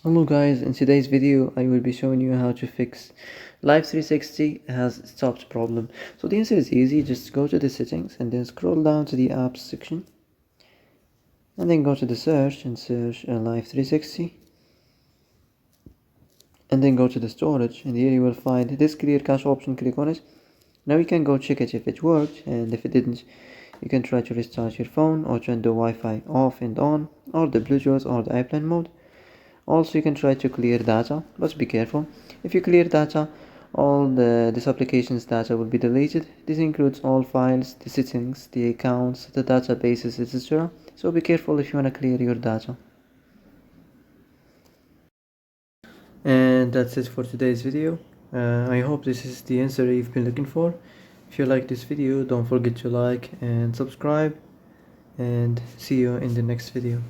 Hello guys, in today's video I will be showing you how to fix Life360 has stopped problem. So the answer is easy, just go to the settings and then scroll down to the apps section and then go to the search and search Life360 and then go to the storage, and here you will find this clear cache option. Click on it. Now you can go check it if it worked, and if it didn't you can try to restart your phone or turn the Wi-Fi off and on, or the Bluetooth or the airplane mode. Also, you can try to clear data, but be careful. If you clear data, all this application's data will be deleted. This includes all files, the settings, the accounts, the databases, etc. So be careful if you want to clear your data. And that's it for today's video. I hope this is the answer you've been looking for. If you like this video, don't forget to like and subscribe, and see you in the next video.